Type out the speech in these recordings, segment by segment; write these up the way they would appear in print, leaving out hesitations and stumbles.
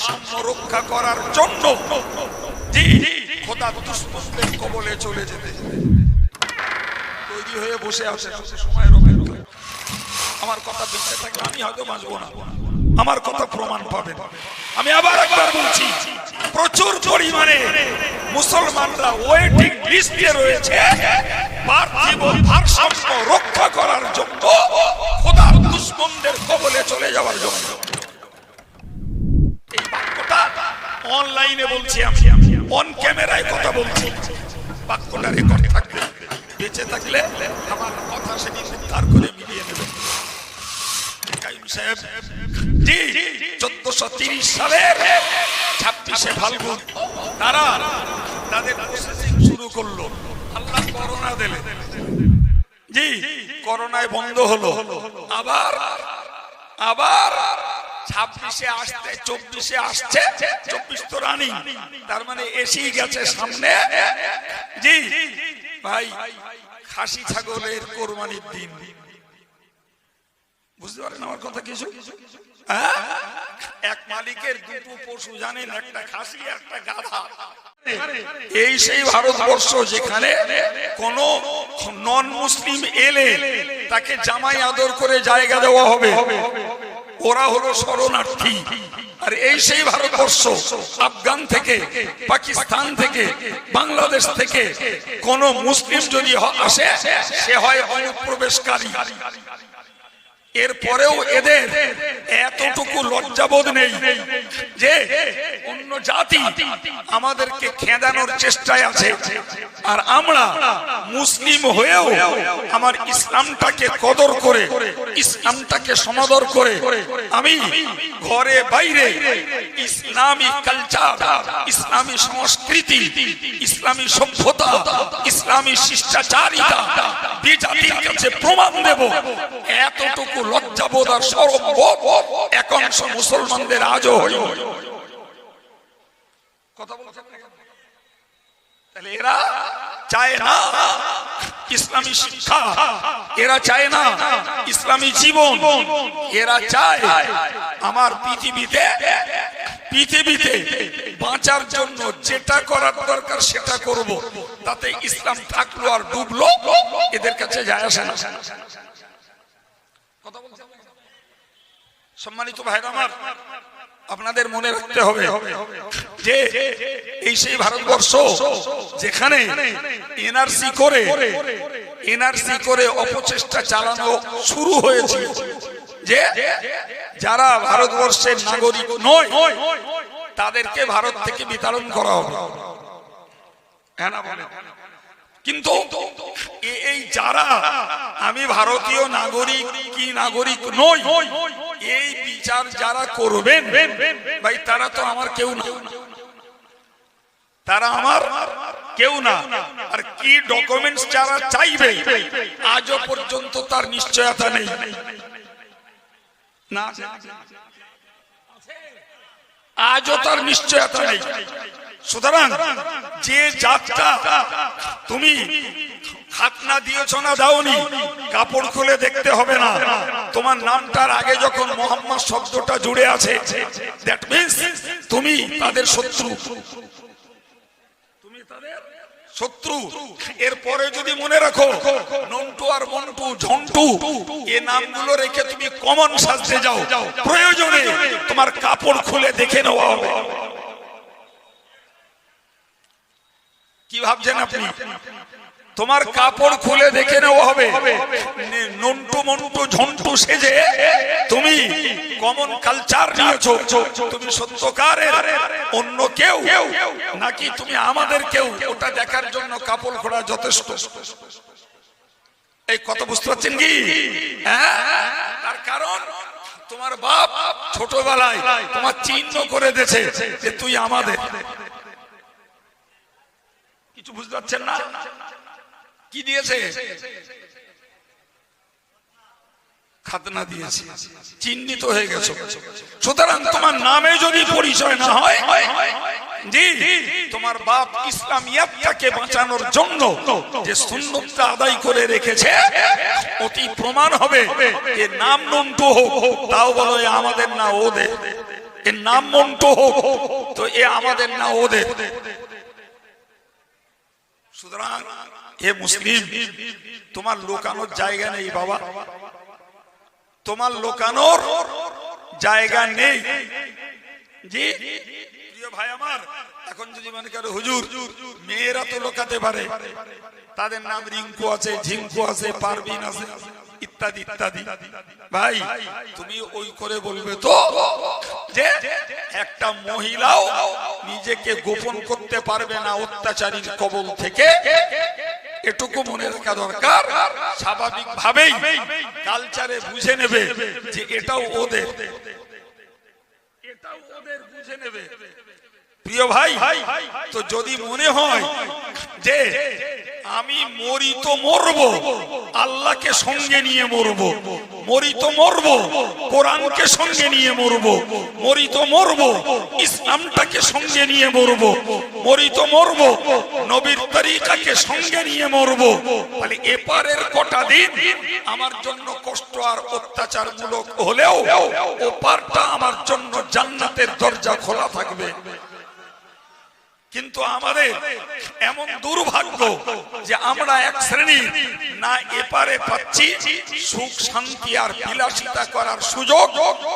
ভারসাম্য রক্ষা করার জন্য জি খোদা দুশ্মনদের কবলে চলে যেতে তৈরি হয়ে বসে আছে সময়ের অপেক্ষায়। আমার কথা বেঁচে থাকলে আমি হয়তো বাঁচবো না, আমার কথা প্রমাণ পাবেন। আমি আবার একবার বলছি, প্রচুর পরিমাণে মুসলমানরা ওয়েটিং লিস্টে রয়েছে পার্থিব ভারসাম্য রক্ষা করার জন্য, খোদার দুশমনদের কবলে চলে যাওয়ার জন্য। এই বাক্যটা অনলাইনে বলছি, আমি অন ক্যামেরায় কথা বলছি। বাক্যটা রেকর্ড থাকবে, বেঁচে থাকলে আমার কথা সেদিন উদ্ধার করে মিলিয়ে নেবেন। 1430 সালের 26শে ফাল্গুন তারা তাদের প্রসেসিং শুরু করলো। আল্লাহ করোনা দিলে, জি করোনায় বন্ধ হলো। আবার 26শে আসতে 24শে আসছে, 24 তো রানিং, তার মানে এসেই গেছে সামনে। জি ভাই, খাসি ছাগলের কোরবানির দিন। বুঝতে পারেন আমার কথা কিছু? এক মালিকের দুটো পশু জানেন, একটা খাসি একটা গাধা। এই সেই ভারতবর্ষ যেখানে কোন নন মুসলিম এলে তাকে জামাই আদর করে জায়গা দেওয়া হবে, ওরা হলো শরণার্থী। আর এই সেই ভারতবর্ষ আফগান থেকে, পাকিস্তান থেকে, বাংলাদেশ থেকে কোন মুসলিম যদি আসে সে হয় অনুপ্রবেশকারী। এরপরেও এদের এতটুকু লজ্জাবোধ নেই যে অন্য জাতি আমাদেরকে খেদানোর চেষ্টায় আছে, আর আমরা মুসলিম হয়েও আমার ইসলামটাকে কদর করে, ইসলামটাকে সমাদর করে আমি ঘরে বাইরে ইসলামী কালচার, ইসলামী সংস্কৃতি, ইসলামী সভ্যতা, ইসলামী শিষ্টাচারিতা বিজাতির কাছে প্রমাণ দেব। এতটুকু লজ্জাবোধ আর শরমবোধ একাংশ মুসলমানদের আজও হইল। কথা বলছেন না? তাহলে এরা চায় না ইসলামী শিক্ষা, এরা চায় না ইসলামী জীবন, এরা চায় আমার পৃথিবীতে বাঁচার জন্য যেটা করার দরকার সেটা করব, তাতে ইসলাম থাকলো আর ডুবলো এদের কাছে যায় আসে না। সম্মানিত ভাইরা আমার, আপনাদের মনে রাখতে হবে যে এই সেই ভারতবর্ষ যেখানে এনআরসি করে অপচেষ্টা চালানো শুরু হয়েছে যে যারা ভারতবর্ষের নাগরিক নয় তাদেরকে ভারত থেকে বিতাড়ন করা হবে। কিন্তু এই যারা আমি ভারতীয় নাগরিক কি নাগরিক নই এই বিচার যারা করবেন ভাই, তারা তো আমার কেউ না, তারা আমার কেউ না। আর কি ডকুমেন্টস যারা চাইবে আজও পর্যন্ত তার নিশ্চয়তা নেই না, আজও তার নিশ্চয়তা নেই। সুতরাং যে জাতটা তুমি খাতনা দিয়েছ না দাওনি, কাপড় খুলে দেখতে হবে না, তোমার নামটার আগে যখন মোহাম্মদ শব্দটা জুড়ে আছে, দ্যাট মিন্স তুমি তাদের শত্রু, তুমি তাদের শত্রু। এরপরে যদি মনে রাখো নন্টু আর মন্টু, ঝন্টু, এ নামগুলো রেখে তুমি কমন সাজতে যাও, প্রয়োজনে তোমার কাপড় খুলে দেখে নেওয়া হবে। কি ভাবছেন আপনি? তোমার কাপড় খুলে দেখে নেওয়া হবে। নন্টু মন্টু ঝন্টু সেজে তুমি কমন কালচার নিয়েছো, তুমি সত্যকারের অন্য কেউ নাকি তুমি আমাদের কেউ, ওটা দেখার জন্য কাপড় খোলা যথেষ্ট। এই কথা বুঝতে পারছেন কি? তার কারণ তোমার বাপ ছোটবেলায় তোমার চিহ্ন করে দিয়েছে যে তুই আমাদের। কিছু বুঝতে পারছেন না? কি দিয়েছে? খাতনা দিয়েছে, চিহ্নিত হয়ে গেছে। সুতরাং তোমার নামে যদি পরিচয় না হয়, জি তোমার বাপ ইসলামিয়াতটাকে বাঁচানোর জন্য যে সুন্নতটা আদায় করে রেখেছে, অতি প্রমাণ হবে যে নাম নন্টু হোক, তাও বলো আমাদের না ওদের। এর নাম মন্টু হোক, তো এ আমাদের না ওদের। সুতরাং হে মুসলিম, তোমার লোকানোর জায়গা নেই বাবা, তোমার লোকানোর জায়গা নেই। জি প্রিয় ভাই আমার, এখন যদি মনে করো হুজুর মেয়েরা তো লোকাতে পারে, তাদের নাম রিঙ্কু আছে, ঝিঙ্কু আছে, পারবিন আছে, ইত্যাদি ইত্যাদি। ভাই তুমি ওই করে বলবে তো যে একটা মহিলাও নিজেকে গোপন করতে পারবে না অত্যাচারীর কবল থেকে, এটুকু মনে রাখা দরকার। স্বাভাবিক ভাবেই কালচারে বুঝে নেবে যে এটাও ওদের, এটাও ওদের বুঝে নেবে। প্রিয় ভাই, তো যদি মনে হয় যে আমি মরি তো মরবো, আল্লাহকে সঙ্গে নিয়ে মরবো, মরি তো মরবো কোরআনকে সঙ্গে নিয়ে মরবো, মরি তো মরবো ইসলামটাকে সঙ্গে নিয়ে মরবো, মরি তো মরবো নবীর তরিকাকে সঙ্গে নিয়ে মরবো, তাহলে এপারের কটা দিন আমার জন্য কষ্ট আর অত্যাচার মূলক হলেও ওপারটা আমার জন্য জান্নাতের দরজা খোলা থাকবে। কিন্তু আমাদের এমন দুর্ভাগ্য যে আমরা এক শ্রেণীর না এপারে পাচ্ছি সুখ শান্তি আর বিলাসিতা করার সুযোগ,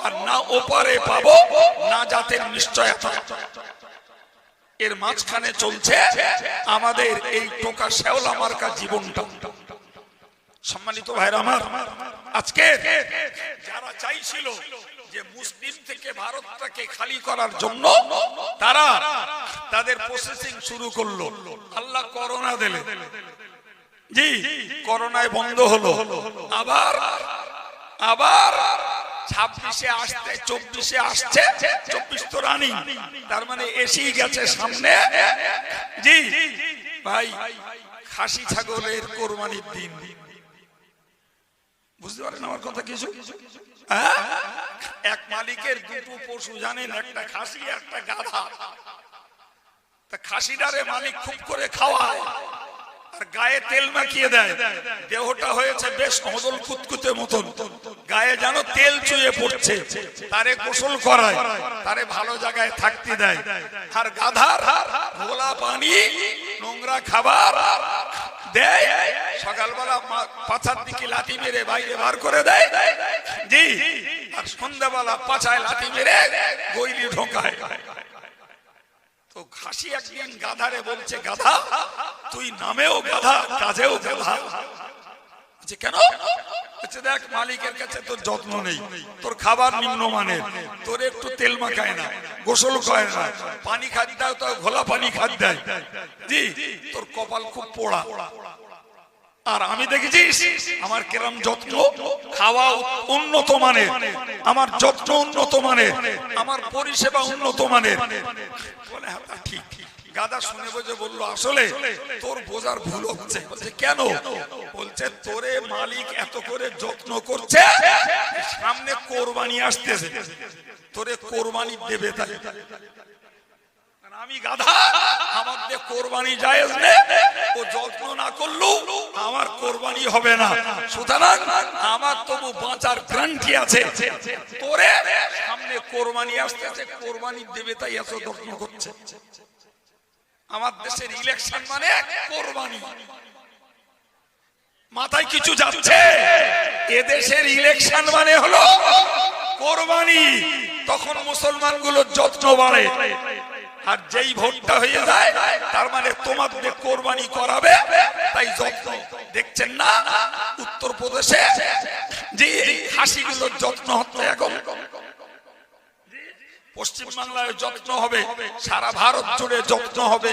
আর না ওপারে পাবো না জাতের নিশ্চয়তা। এর মাঝখানে চলছে আমাদের এই টোকা শেওলা মার্কা জীবনটা। সম্মানিত ভাইরা আমার, আজকে যারা চাইছিল যে মুসলিম থেকে ভারতটাকে খালি করার জন্য তারা তাদের প্রসেসিং শুরু করলো, আল্লাহ করোনা দিলে, জি করোনায় বন্ধ হলো, আবার আবার 26-এ আসতে 24-এ আসছে, 24 তো রানিং, তার মানে এসেই গেছে সামনে। জি ভাই, খাসি ছাগলের কোরবানির দিন। বুঝতে পারেন আমার কথা কিছু? এক মালিকের দুটো পশু জানেন, একটা খাসি একটা গাধা। তা খাসিটারে মালিক খুব করে খাওয়ায় আর গায়ে তেল মাখিয়ে দেয়, দেহটা হয়েছে বেশ মদল কুতকুতে মতন, গায়ে যেন তেল চুয়ে পড়ছে, তারে গোসল করায়, তারে ভালো জায়গায় থাকতে দেয়। আর গাধার ঘোলা পানি নোংরা খাবার দেয়, সকালবেলা পাছার দিকে লাথি মেরে বাইরে বার করে দেয়, জি আর সন্ধ্যাবেলা পাছায় লাথি মেরে গইলি ঢোকায়। তো খাসি একদিন গাধারে বলছে, গাধা তুই নামেও গাধা কাজেও গাধা। কেন? দেখ মালিকের কাছে তোর যত্ন নেই, তোর খাবার নিম্নমানের, তোর একটু তেল মাখায় না, গোসল করে না, পানি খাদ দেয় তো ঘোলা পানি খাদ দেয়, জি তোর কপাল খুব পোড়া। আর আমি দেখেছিস আমার কেরাম যত্ন, খাওয়া উন্নত মানের, আমার যত্ন উন্নত মানের, আমার পরিষেবা উন্নত মানের। বলে হ্যাঁ ঠিক। গাদা শুনে বুঝে বললো, আসলে তোর বোঝার ভুল হচ্ছে। বলছে কেন? বলছে তোরে মালিক এত করে যত্ন করছে, সামনে কোরবানি আসতেছে, তোরে কোরবানি দেবে, তাই আমি গাধা, আমার দিয়ে কোরবানি জায়েজ নেই, ও যত্ন না করলেও আমার কোরবানি হবে না, সুতরাং আমার তবু বাঁচার গ্যারান্টি আছে। তোরে সামনে কোরবানি আসতেছে, কোরবানি দেবে তাই এত যত্ন করছে। আমার দেশের ইলেকশন মানে কোরবানি, মাথায় কিছু যাচ্ছে? এদেশের ইলেকশন মানে হলো কোরবানি। তখন মুসলমান গুলোর যত্ন বাড়ে, আর যেই ভোটটা হয়ে যায় তার মানে তোমাদের কোরবানি করাবে, তাই যত্ন। দেখছেন না উত্তরপ্রদেশে যে খাসিগুলোর যত্ন হচ্ছে, এখন পশ্চিম বাংলায় যত্ন হবে, সারা ভারত জুড়ে যত্ন হবে।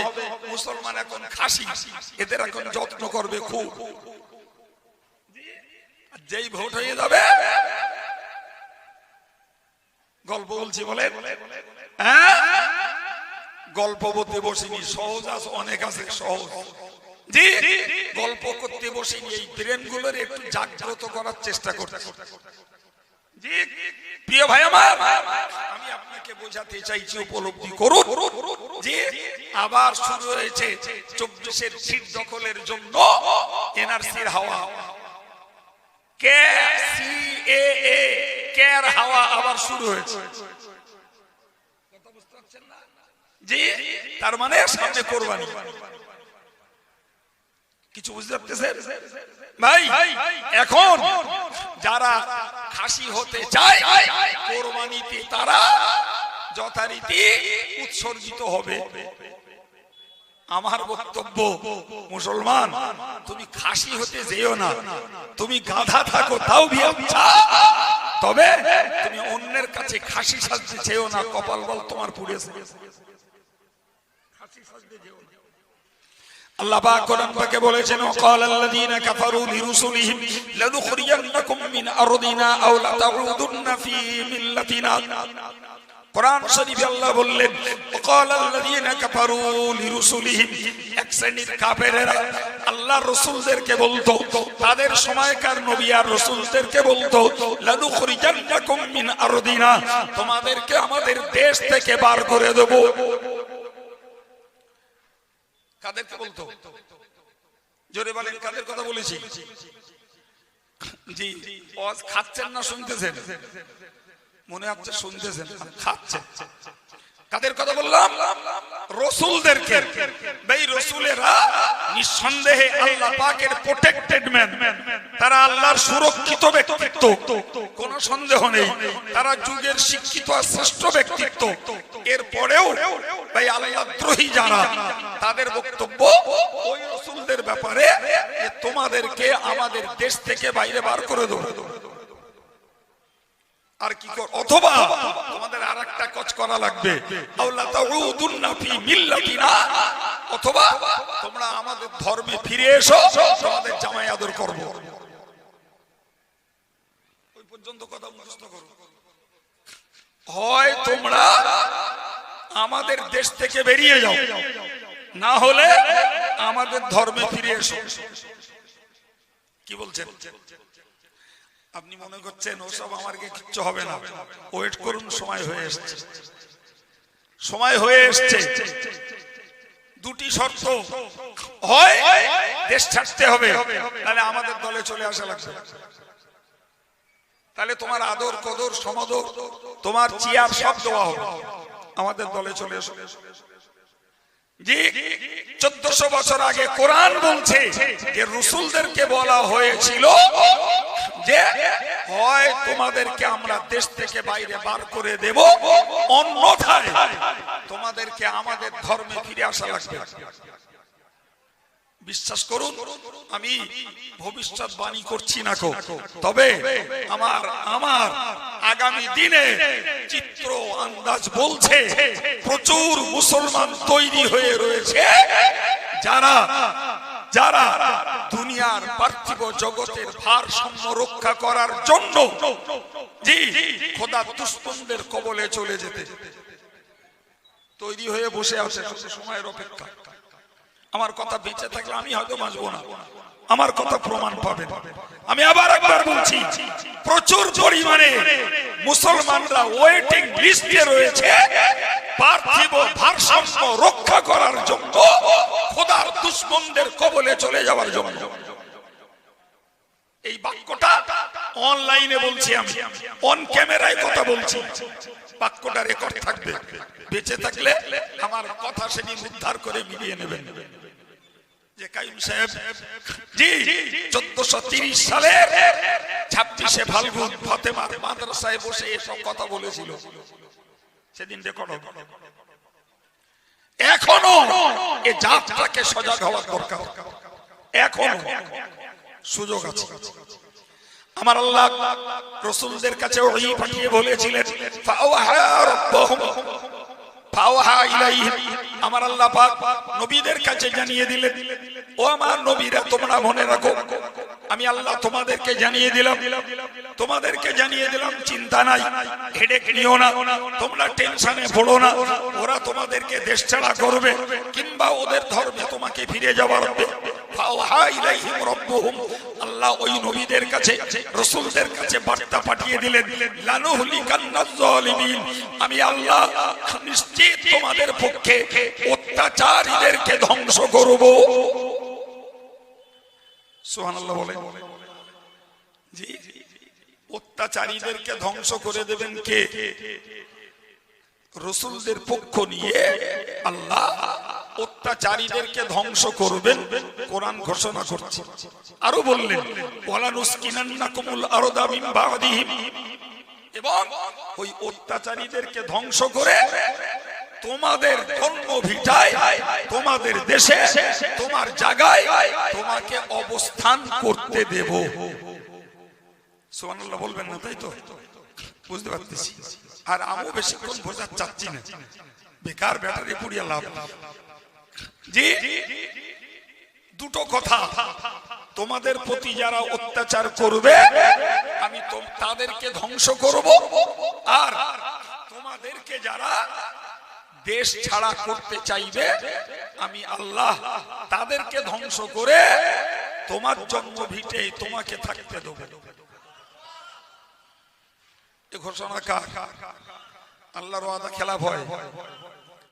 মুসলমান এখন খাসি, এদের এখন যত্ন করবে খুব। যেই ভোট হয়ে যাবে, গল্প বলছি বলে হ্যাঁ, গল্প করতে বসিনি, সহজ আছে, অনেক আছে সহজ। জি গল্প করতে বসিনি, এই ব্রেন গুলোর একটু জাগ্রত করার চেষ্টা করতে। জি প্রিয় ভাই আমার, আমি আপনাকে বোঝাতে চাইছি, উপলব্ধি করুন যে আবার শুরু হয়েছে 24-এর সিট দখলের জন্য এনআরসির হাওয়া, সিএএ কের হাওয়া আবার শুরু হয়েছে। জি, তার মানে সামনে কোরবানি। কিছু বুঝতে পারতেছেন ভাই? এখন যারা খাসি হতে চায় কোরবানিতে তারা যথারীতি উৎসর্গিত হবে। আমার বক্তব্য, মুসলমান তুমি খাসি হতে যেও না, তুমি গাধা থাকো তাও বিয়াচ্ছা, তবে তুমি অন্যের কাছে খাসি সাজতে চেয়েও না, কপাল বল তোমার পুড়েছে। খাসি সাজতে যেও না। আল্লাহ পাক কোরআন পাকে বলেছেন, ওয়াকালাল্লাযীনা কাফারু লিরুসুলিহিম লানুখরিয়ান্নাকুম মিন আরদিনা আও লাতাউদুন্না ফী মিল্লাতিনা। কোরআন শরীফে আল্লাহ বললেন, ওয়াকালাল্লাযীনা কাফারু লিরুসুলিহিম, এক শ্রেণীর কাফেরেরা আল্লাহর রাসূলদেরকে বলতো, তাদের সময়কার নবী আর রাসূলদেরকে বলতো, লানুখরিয়ান্নাকুম মিন আরদিনা, তোমাদেরকে আমাদের দেশ থেকে বার করে দেব। কাদেরকে বলতো? জোরে বলেন, কাদের কথা বলেছি? জি, ওয়াজ খাচ্ছেন না শুনতেছেন? মনে হচ্ছে শুনতেছেন, খাচ্ছেন। কাদের কথা বললাম? রাসূলদেরকে। ভাই রাসূলেরা নিঃসন্দেহে আল্লাহ পাকের প্রোটেক্টেড ম্যান, তারা আল্লাহর সুরক্ষিত ব্যক্তিত্ব, কোনো সন্দেহ নেই। তারা যুগের শিক্ষিত আর শ্রেষ্ঠ ব্যক্তিত্ব। এরপরেও ভাই আল্লাহদ্রোহী যারা, তাদের বক্তব্য ওই রাসূলদের ব্যাপারে যে তোমাদেরকে আমাদের দেশ থেকে বাইরে বার করে দেব। আর কি কর, অথবা তোমাদের আরেকটা কাজ করা লাগবে, আওলা তাউদুন্না ফি মিল্লাতিনা, অথবা তোমরা আমাদের ধর্মে ফিরে এসো, তোমাদের জামাই আদর করব। ওই পর্যন্ত কথা মুখস্থ করো। হয় তোমরা আমাদের দেশ থেকে বেরিয়ে যাও, না হলে আমাদের ধর্মে ফিরে এসো। কি বলছেন? আপনি মনে করছেন ওসব আমাকে কিচ্ছু হবে না, ওয়েট করুন, সময় হয়ে এসেছে। সময় হয়ে এসেছে। দুটি শর্ত, হয় দেশ ছাড়তে হবে, তাহলে আমাদের দলে চলে আসা লাগবে। তাহলে তোমার আদর কদর সমাদর, তোমার চেয়ার সব দেওয়া হবে, আমাদের দলে চলে এসো। জি, 1400 বছর আগে কোরআন বলছে যে রাসূলদেরকে বলা হয়েছিল যে হয় তোমাদেরকে আমরা দেশ থেকে বাইরে বার করে দেব, অন্যথায় তোমাদেরকে আমাদের ধর্মে ফিরে আসা লাগবে। বিশ্বাস করুন, আমি ভবিষ্যৎবাণী করছি না, তবে আমার আগামী দিনে চিত্র আন্দাজ বলছে প্রচুর মুসলমান তৈরি হয়ে রয়েছে, যারা যারা দুনিয়ার পার্থিব জগতের ভারসাম্য রক্ষা করার জন্য জি খোদা দুশমনদের কবলে চলে যেতে তৈরি হয়ে বসে আছে, সময়ের অপেক্ষা। আমার কথা বেঁচে থাকলে আমি হয়তো বাঁচবো না, আমার কথা প্রমাণ পাবে। আমি আবার একবার বলছি, প্রচুর পরিমাণে মুসলমানরা ওয়েটিং লিস্টে রয়েছে পার্থিব ভারসাম্য রক্ষা করার জন্য, খোদার দুশমনদের কবলে চলে যাওয়ার জন্য। এই বাক্যটা অনলাইনে বলছি, আমি অন ক্যামেরায় কথা বলছি, বাক্যটা রেকর্ড থাকবে। বেঁচে থাকলে আমার কথা সেদিন উদ্ধার করে মিলিয়ে নেবেন যে কাইম সাহেব জি 1430 সালের 26শে ফাল্গুন ফাতেমার মাদ্রাসায় বসে এসব কথা বলেছিল, সেদিন রেকর্ড হবে। এখনো এই জাতটাকে সজাগ হওয়ার দরকার, এখনো সুযোগ আছে। আমার আল্লাহ রাসূলদের কাছে ওহী পাঠিয়ে বলেছিলেন, ফাওহা রাব্বুহুম ফাওহা ইলাইহিম, আমার আল্লাহ পাক নবীদের কাছে জানিয়ে দিলেন, ও আমার নবীরা তোমরা মনে রাখো, আমি আল্লাহ তোমাদেরকে জানিয়ে দিলাম, চিন্তা নাই, হেডেক নিও না, তোমরা টেনশনে পড়ো না, ওরা তোমাদেরকে দেশ ছাড়া করবে কিংবা ওদের ধর্মে তোমাকে ফিরে যাওয়ার হবে। ফাওহা ইলাইহিম রাব্বুহুম, আল্লাহ ওই নবীদের কাছে রাসূলদের কাছে বার্তা পাঠিয়ে দিলেন, লানুহলিকান্নাজ জালিমিন, আমি আল্লাহ নিশ্চিত তোমাদের পক্ষে অত্যাচারীদেরকে ধ্বংস করব। সুবহানাল্লাহ বলে জি, অত্যাচারীদেরকে ধ্বংস করে দেবেন কে? রসুলদের পক্ষ নিয়ে আল্লাহ অত্যাচারীদেরকে ধ্বংস করবেন কোরআন ঘোষণা করছে। আরো বললেন ওয়ালা নুসকিনান্নাকুমুল আরদা মিন বা'দিহিম, এবং ওই অত্যাচারীদেরকে ধ্বংস করে তোমাদের জন্মভিটায়, তোমাদের দেশে, তোমার জায়গায় তোমাকে অবস্থান করতে দেব। সুবহানাল্লাহ বলবেন না? তাই তো বুঝতে পারতেছি। আর আমিও বেশিক্ষণ বোঝাতে চাচ্ছি না, বেকার ব্যাটারি পুড়িয়ে লাভ। জি, দুটো কথা, তোমাদের প্রতি যারা অত্যাচার করবে আমি তাদেরকে ধ্বংস করব, আর তোমাদেরকে যারা দেশ ছাড়া করতে চাইবে আমি আল্লাহ তাদেরকে ধ্বংস করে তোমার জন্মভিটে তোমাকে থাকতে দেব। এ ঘোষণা কার? আল্লাহর ওয়াদা খেলাফ হয়?